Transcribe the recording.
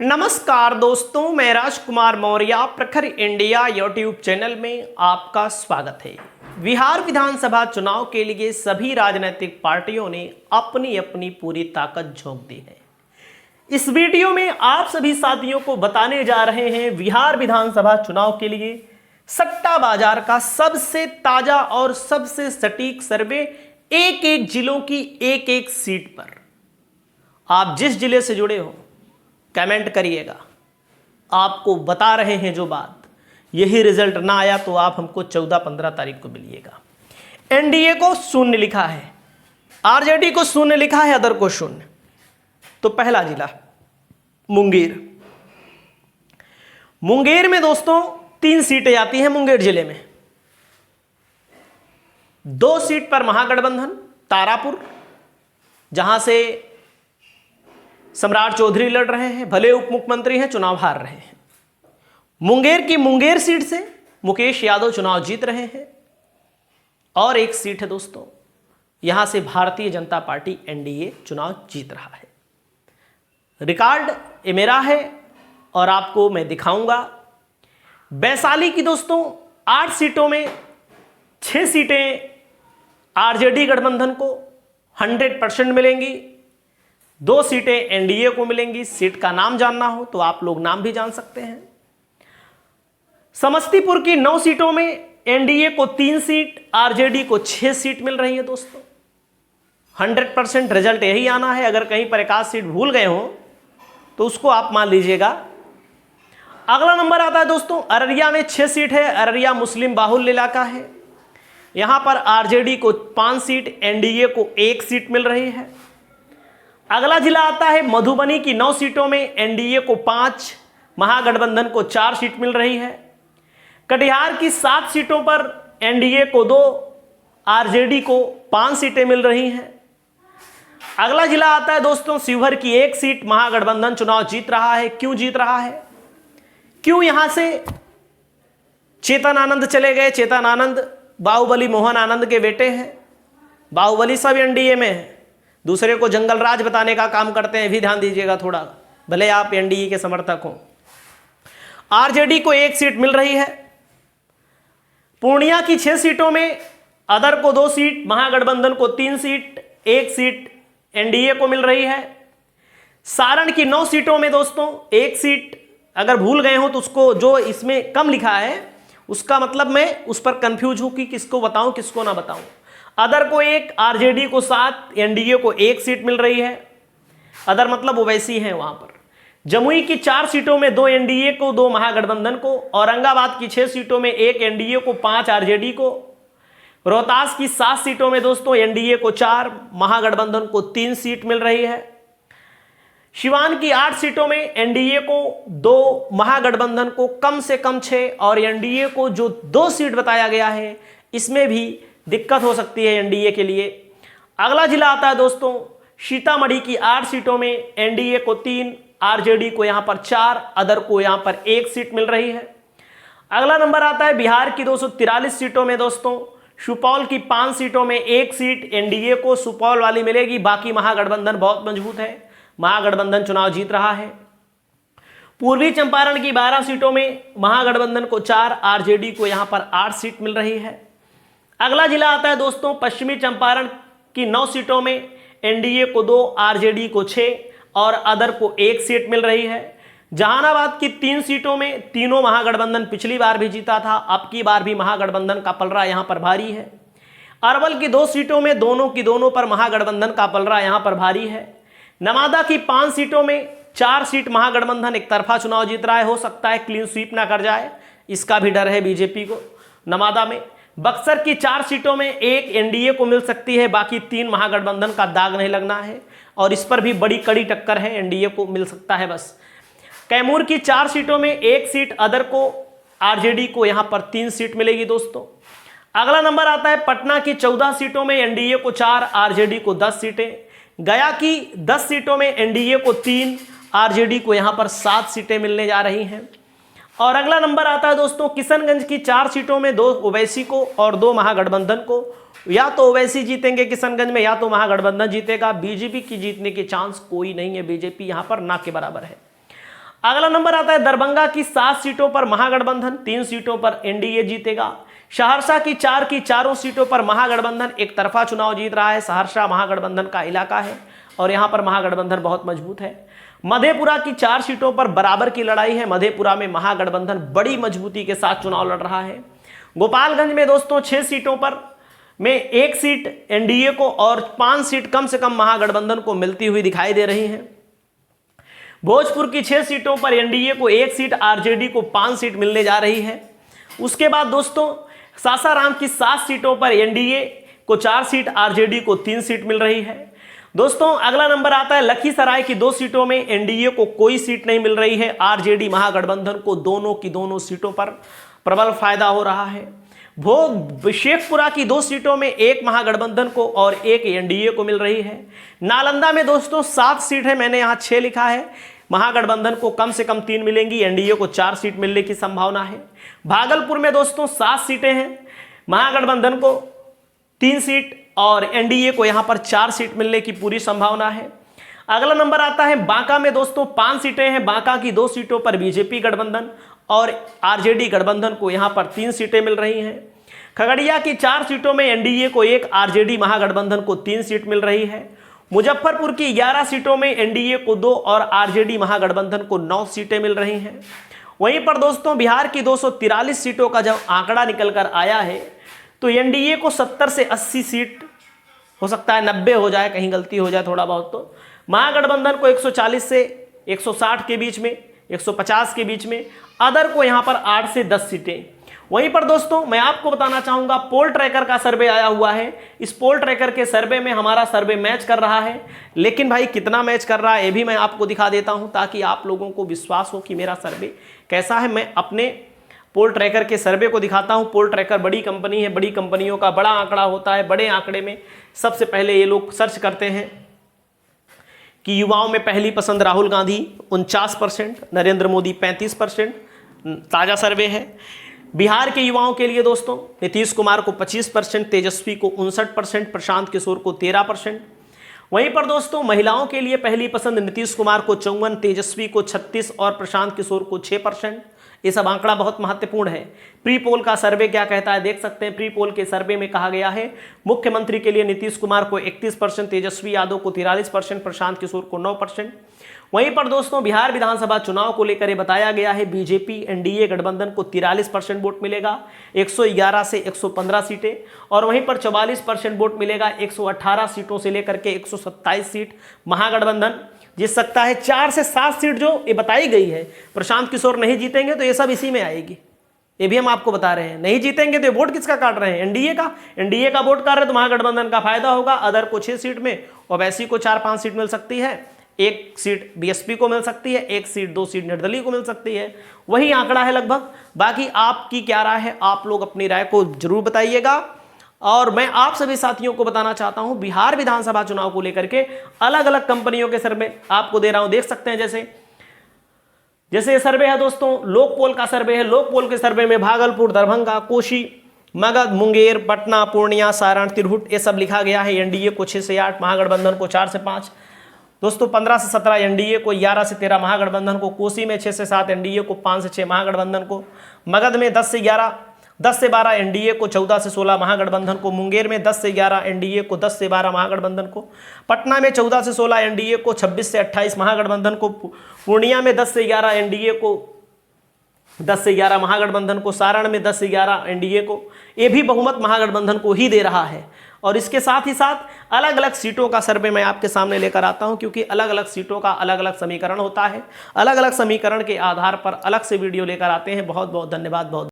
नमस्कार दोस्तों, मैं राजकुमार मौर्य प्रखर इंडिया यूट्यूब चैनल में आपका स्वागत है। बिहार विधानसभा चुनाव के लिए सभी राजनीतिक पार्टियों ने अपनी अपनी पूरी ताकत झोंक दी है। इस वीडियो में आप सभी साथियों को बताने जा रहे हैं बिहार विधानसभा चुनाव के लिए सट्टा बाजार का सबसे ताजा और सबसे सटीक सर्वे एक एक जिलों की एक एक सीट पर। आप जिस जिले से जुड़े हो कमेंट करिएगा। आपको बता रहे हैं जो बात, यही रिजल्ट ना आया तो आप हमको 14-15 तारीख को मिलिएगा। एनडीए को 0 लिखा है, आरजेडी को 0 लिखा है, अदर को 0। तो पहला जिला मुंगेर। मुंगेर में दोस्तों 3 सीटें आती हैं। मुंगेर जिले में 2 सीट पर महागठबंधन तारापुर, जहां से सम्राट चौधरी लड़ रहे हैं, भले उप मुख्यमंत्री हैं, चुनाव हार रहे हैं। मुंगेर की मुंगेर सीट से मुकेश यादव चुनाव जीत रहे हैं। और एक सीट है दोस्तों, यहां से भारतीय जनता पार्टी एनडीए चुनाव जीत रहा है। रिकॉर्ड ये मेरा है और आपको मैं दिखाऊंगा। वैशाली की दोस्तों 8 सीटों में 6 सीटें आरजेडी गठबंधन को 100% मिलेंगी, 2 सीटें एनडीए को मिलेंगी। सीट का नाम जानना हो तो आप लोग नाम भी जान सकते हैं। समस्तीपुर की 9 सीटों में एनडीए को 3 सीट, आरजेडी को 6 सीट मिल रही है दोस्तों। 100% रिजल्ट यही आना है। अगर कहीं पर 1 सीट भूल गए हो तो उसको आप मान लीजिएगा। अगला नंबर आता है दोस्तों, अररिया में 6 सीट है। अररिया मुस्लिम बाहुल्य इलाका है। यहां पर आरजेडी को 5 सीट, एनडीए को 1 सीट मिल रही है। अगला जिला आता है मधुबनी की 9 सीटों में एनडीए को 5, महागठबंधन को 4 सीट मिल रही है। कटिहार की 7 सीटों पर एनडीए को 2, आरजेडी को 5 सीटें मिल रही हैं। अगला जिला आता है दोस्तों शिवहर की 1 सीट, महागठबंधन चुनाव जीत रहा है। क्यों जीत रहा है? क्यों? यहां से चेतन आनंद चले गए। चेतन आनंद बाहुबली मोहन आनंद के बेटे हैं। बाहुबली सब एनडीए में है, दूसरे को जंगल राज बताने का काम करते हैं, भी ध्यान दीजिएगा थोड़ा, भले आप एनडीए के समर्थक हो। आरजेडी को 1 सीट मिल रही है। पूर्णिया की 6 सीटों में अदर को 2 सीट, महागठबंधन को 3 सीट, 1 सीट एनडीए को मिल रही है। सारण की 9 सीटों में दोस्तों 1 सीट, अगर भूल गए हो तो उसको, जो इसमें कम लिखा है उसका मतलब मैं उस पर कंफ्यूज हूं कि किसको बताऊं किसको ना बताऊं। अदर को 1, आरजेडी को 7, एनडीए को 1 सीट मिल रही है। अदर मतलब ओवैसी हैं वहां पर। जमुई की 4 सीटों में 2 एनडीए को, 2 महागठबंधन को। औरंगाबाद की 6 सीटों में 1 एनडीए को, 5 आरजेडी को। रोहतास की 7 सीटों में दोस्तों एनडीए को 4, महागठबंधन को 3 सीट मिल रही है। सिवान की 8 सीटों में एनडीए को 2, महागठबंधन को कम से कम 6 और एनडीए को जो 2 सीट बताया गया है इसमें भी दिक्कत हो सकती है एनडीए के लिए। अगला जिला आता है दोस्तों सीतामढ़ी की 8 सीटों में एनडीए को 3, आरजेडी को यहां पर 4, अदर को यहां पर 1 सीट मिल रही है। अगला नंबर आता है बिहार की 243 सीटों में दोस्तों सुपौल की 5 सीटों में 1 सीट एनडीए को सुपौल वाली मिलेगी। बाकी महागठबंधन बहुत मजबूत है, महागठबंधन चुनाव जीत रहा है। पूर्वी चंपारण की 12 सीटों में महागठबंधन को 4, आरजेडी को यहां पर 8 सीट मिल रही है। अगला जिला आता है दोस्तों पश्चिमी चंपारण की 9 सीटों में एनडीए को 2, आरजेडी को 6 और अदर को 1 सीट मिल रही है। जहानाबाद की 3 सीटों में तीनों महागठबंधन पिछली बार भी जीता था, अब की बार भी महागठबंधन का पलड़ा यहां पर भारी है। अरवल की 2 सीटों में दोनों की दोनों पर महागठबंधन का पलड़ा यहां पर भारी है। नवादा की 5 सीटों में 4 सीट महागठबंधन एक तरफा चुनाव जीत रहा है। हो सकता है क्लीन स्वीप ना कर जाए, इसका भी डर है बीजेपी को नवादा में। बक्सर की 4 सीटों में 1 एनडीए को मिल सकती है, बाकी 3 महागठबंधन का दाग नहीं लगना है और इस पर भी बड़ी कड़ी टक्कर है, एनडीए को मिल सकता है बस। कैमूर की 4 सीटों में 1 सीट, अदर को, आरजेडी को यहां पर 3 सीट मिलेगी दोस्तों। अगला नंबर आता है पटना की 14 सीटों में एनडीए को 4, आरजेडी को 10 सीटें। गया की 10 सीटों में एनडीए को 3, आरजेडी को यहां पर 7 सीटें मिलने जा रही हैं। और अगला नंबर आता है दोस्तों किशनगंज की 4 सीटों में 2 ओवैसी को और 2 महागठबंधन को। या तो ओवैसी जीतेंगे किशनगंज में या तो महागठबंधन जीतेगा। बीजेपी की जीतने के चांस कोई नहीं है, बीजेपी यहां पर ना के बराबर है। अगला नंबर आता है दरभंगा की 7 सीटों पर महागठबंधन, 3 सीटों पर एनडीए जीतेगा। सहरसा की चारों सीटों पर महागठबंधन एक तरफा चुनाव जीत रहा है। सहरसा महागठबंधन का इलाका है और यहां पर महागठबंधन बहुत मजबूत है। मधेपुरा की 4 सीटों पर बराबर की लड़ाई है। मधेपुरा में महागठबंधन बड़ी मजबूती के साथ चुनाव लड़ रहा है। गोपालगंज में दोस्तों 6 सीटों पर में 1 सीट एनडीए को और 5 सीट कम से कम महागठबंधन को मिलती हुई दिखाई दे रही है। भोजपुर की 6 सीटों पर एनडीए को 1 सीट, आरजेडी को 5 सीट मिलने जा रही है। उसके बाद दोस्तों सासाराम की 7 सीटों पर एनडीए को 4 सीट, आरजेडी को 3 सीट मिल रही है। दोस्तों अगला नंबर आता है लखीसराय की 2 सीटों में एनडीए को कोई सीट नहीं मिल रही है। आरजेडी महागठबंधन को दोनों की दोनों सीटों पर प्रबल फायदा हो रहा है। शेखपुरा की 2 सीटों में 1 महागठबंधन को और 1 एनडीए को मिल रही है। नालंदा में दोस्तों 7 सीट है, मैंने यहाँ 6 लिखा है। महागठबंधन को कम से कम 3 मिलेंगी, एनडीए को 4 सीट मिलने की संभावना है। भागलपुर में दोस्तों 7 सीटें हैं, महागठबंधन को 3 सीट और एनडीए को यहां पर 4 सीट मिलने की पूरी संभावना है। अगला नंबर आता है बांका में दोस्तों 5 सीटें हैं। बांका की 2 सीटों पर बीजेपी गठबंधन और आरजेडी गठबंधन को यहां पर 3 सीटें मिल रही हैं। खगड़िया की 4 सीटों में एनडीए को 1, आरजेडी महागठबंधन को 3 सीट मिल रही है। मुजफ्फरपुर की 11 सीटों में एनडीए को 2 और आरजेडी महागठबंधन को 9 सीटें मिल रही हैं। वहीं पर दोस्तों बिहार की 243 सीटों का जब आंकड़ा निकल कर आया है तो एनडीए को 70 से 80 सीट, हो सकता है 90 हो जाए, कहीं गलती हो जाए थोड़ा बहुत, तो महागठबंधन को 140 से 160 के बीच में, 150 के बीच में, अदर को यहां पर 8 से 10 सीटें। वहीं पर दोस्तों मैं आपको बताना चाहूंगा पोल ट्रैकर का सर्वे आया हुआ है। इस पोल ट्रैकर के सर्वे में हमारा सर्वे मैच कर रहा है, लेकिन भाई कितना मैच कर रहा है ये भी मैं आपको दिखा देता हूं ताकि आप लोगों को विश्वास हो कि मेरा सर्वे कैसा है। मैं अपने पोल ट्रैकर के सर्वे को दिखाता हूं। पोल ट्रैकर बड़ी कंपनी है, बड़ी कंपनियों का बड़ा आंकड़ा होता है। बड़े आंकड़े में सबसे पहले ये लोग सर्च करते हैं कि युवाओं में पहली पसंद राहुल गांधी 49%, नरेंद्र मोदी 35%, ताजा सर्वे है। बिहार के युवाओं के लिए दोस्तों नीतीश कुमार को 25%, तेजस्वी को 59%, प्रशांत किशोर को 13%। वहीं पर दोस्तों महिलाओं के लिए पहली पसंद नीतीश कुमार को 54%, तेजस्वी को 36% और प्रशांत किशोर को 6%। ये सब आंकड़ा बहुत महत्वपूर्ण है। प्री पोल का सर्वे क्या कहता है देख सकते हैं। प्री पोल के सर्वे में कहा गया है मुख्यमंत्री के लिए नीतीश कुमार को 31%, तेजस्वी यादव को 43%, प्रशांत किशोर को 9%। वहीं पर दोस्तों बिहार विधानसभा चुनाव को लेकर बताया गया है बीजेपी एनडीए गठबंधन को 43% वोट मिलेगा, 111 से 115 सीटें, और वहीं पर 44% वोट मिलेगा, 118 सीटों से लेकर के 127 सीट महागठबंधन जीत सकता है। 4 से 7 सीट जो ये बताई गई है प्रशांत किशोर नहीं जीतेंगे तो ये सब इसी में आएगी, ये भी हम आपको बता रहे हैं। नहीं जीतेंगे तो वोट किसका काट रहे हैं, एनडीए का वोट काट रहे हैं, तो महागठबंधन का फायदा होगा। अदर को 6 सीट में, ओवैसी को 4-5 सीट मिल सकती है, 1 सीट बीएसपी को मिल सकती है, 1 सीट 2 सीट निर्दलीय को मिल सकती है। वही आंकड़ा है लगभग। बाकी आपकी क्या राय है, आप लोग अपनी राय को जरूर बताइएगा। और मैं आप सभी साथियों को बताना चाहता हूं बिहार विधानसभा चुनाव को लेकर के अलग अलग कंपनियों के सर्वे आपको दे रहा हूं, देख सकते हैं। जैसे ये सर्वे है दोस्तों, लोकपोल का सर्वे है। लोकपोल के सर्वे में भागलपुर, दरभंगा, कोशी, मगध, मुंगेर, पटना, पूर्णिया, सारण, तिरहुट ये सब लिखा गया है। एनडीए को 6 से 8, महागठबंधन को 4 से 5, दोस्तों 15 से 17 एनडीए को, 11 से 13 महागठबंधन को, कोसी में 6 से 7 एनडीए को, 5 से 6 महागठबंधन को, मगध में 10 से 12 एनडीए को, 14 से 16 महागठबंधन को, मुंगेर में 10 से 11 एनडीए को, 10 से 12 महागठबंधन को, पटना में 14 से 16 एनडीए को, 26 से 28 महागठबंधन को, पूर्णिया में 10 से 11 एनडीए को, 10 से 11 महागठबंधन को, सारण में 10 से 11 एनडीए को। ये भी बहुमत महागठबंधन को ही दे रहा है। और इसके साथ ही साथ अलग अलग सीटों का सर्वे मैं आपके सामने लेकर आता हूं, क्योंकि अलग अलग सीटों का अलग अलग समीकरण होता है। अलग अलग समीकरण के आधार पर अलग से वीडियो लेकर आते हैं। बहुत बहुत धन्यवाद। बहुत